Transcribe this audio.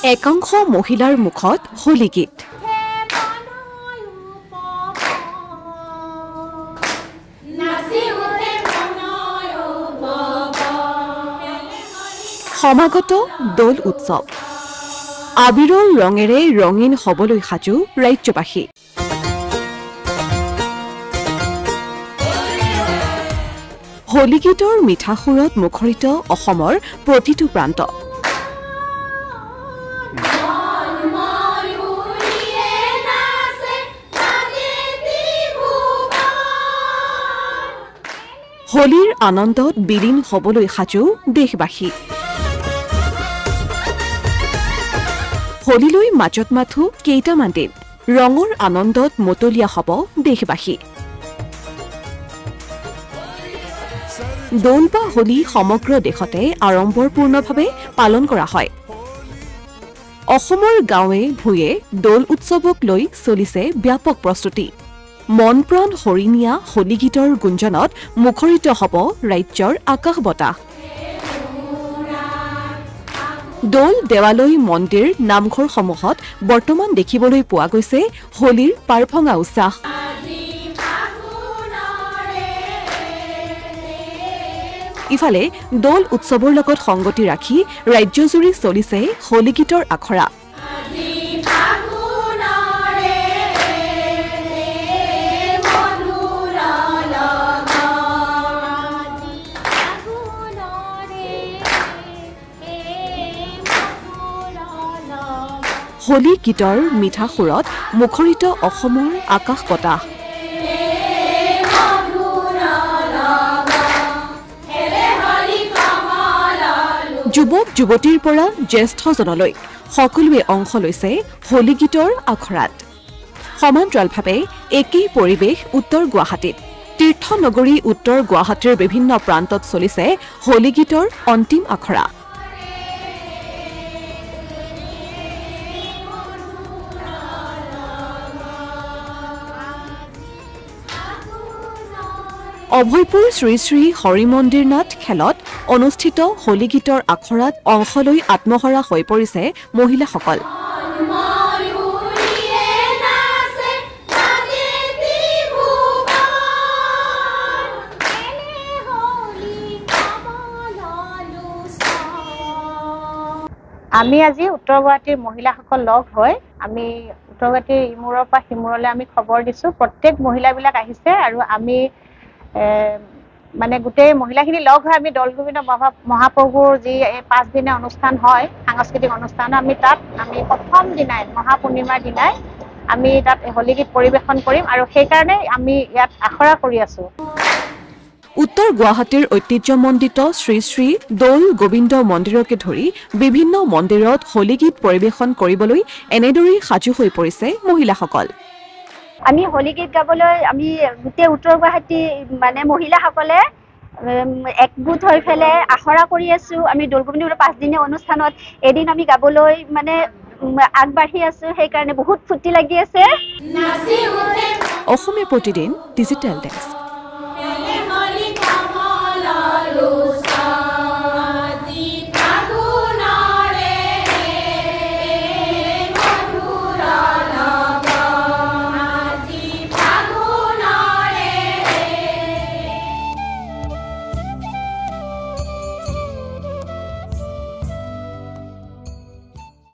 একাংশ মহিলাৰ মুখত হোলী গীত সমাগত দোল উৎসৱ আবিৰৰ ৰঙেৰে ৰঙীন হবলৈ সাজু ৰাজ্যবাসী হোলী গীতৰ মিঠা সুৰত মুখৰিত অসমৰ প্ৰতিটো প্ৰান্ত হোলীৰ আনন্দত বিলীন হবলৈ সাজু দেশবাসী হোলীলৈ মাজত মাথো কেইটামান দিন ৰঙৰ আনন্দত মতলীয়া হ'ব দেশবাসী দোল বা হোলী সমগ্ৰ দেশতে আড়ম্বৰপূৰ্ণভাৱে পালন কৰা হয় অসমৰ গাঁৱে ভূঞে দোল উৎসৱক লৈ চলিছে ব্যাপক প্ৰস্তুতি মন প্ৰাণ হৰিণীয়া হোলী গীতৰ গুঞ্জনত মুখৰিত হ'ব ৰাজ্যৰ আকাশ বতাহ দোল দেৱালয় মন্দিৰ নামঘৰসমূহত বৰ্তমান দেখিবলৈ পোৱা গৈছে হোলীৰ পাৰভঙা উৎসাহ ইফালে দোল উৎসৱৰ লগত সংগতি ৰাখি ৰাজ্যজুৰি চলিছে হোলী গীতৰ আখৰা হোলী গীতৰ মিঠা সুৰত মুখৰিত অসমৰ আকাশ বতাহ যুৱক যুৱতীৰ পৰা জ্যেষ্ঠজনলৈ সকলোৱে অংশ লৈছে হোলী গীতৰ আখৰাত সমান্তৰালভাৱে একেই পৰিৱেশ উত্তৰ গুৱাহাটীত তীৰ্থনগৰী উত্তৰ গুৱাহাটীৰ বিভিন্ন প্ৰান্তত চলিছে হোলী গীতৰ অন্তিম আখৰা অভয়পুৰ শ্ৰী শ্ৰী হৰি মন্দিৰ নাথ খেলত অনুষ্ঠিত হোলী গীতৰ আখৰাত অংশ লৈ আত্মহৰা হৈ পৰিছে মহিলাসকল আমি আজি উত্তৰ গুৱাহাটীৰ মহিলাসকল লগ হৈ আমি উত্তৰ গুৱাহাটীৰ ইমূৰৰ পৰা সিমূৰলৈ আমি খবৰ দিছো প্ৰত্যেক মহিলাবিলাক আহিছে আৰু আমি মানে গোটেই মহিলাখিনি লগ হৈ আমি দৌল গোবিন্দ মহাপ্ৰভুৰ যি 5 দিনীয়া অনুষ্ঠান হয় সাংস্কৃতিক অনুষ্ঠান আমি প্ৰথম দিনাই মহাপূৰ্ণিমাৰ দিনাই আমি তাত হোলী গীত পৰিৱেশন কৰিম আৰু সেইকাৰণে আমি ইয়াত আখৰা কৰি আছো উত্তৰ গুৱাহাটীৰ ঐতিহ্যমণ্ডিত শ্ৰী শ্ৰী দৌল গোবিন্দ মন্দিৰকে ধৰি বিভিন্ন মন্দিৰত হোলী গীত পৰিৱেশন কৰিবলৈ এনেদৰেই সাজু হৈ পৰিছে মহিলাসকল আমি হোলী গীত গাবলৈ আমি গোটেই উত্তৰ গুৱাহাটী মানে মহিলাসকলে একগোট হৈ ফেলে আখৰা কৰি আছো আমি দৌল গোবিন্দৰ 5 দিনীয়া অনুষ্ঠানত এদিন আমি গাবলৈ মানে আগবাঢ়ি আছো সেইকাৰণে বহুত ফুৰ্তি লাগি আছে অসমীয়া প্ৰতিদিন ডিজিটেল ডেস্ক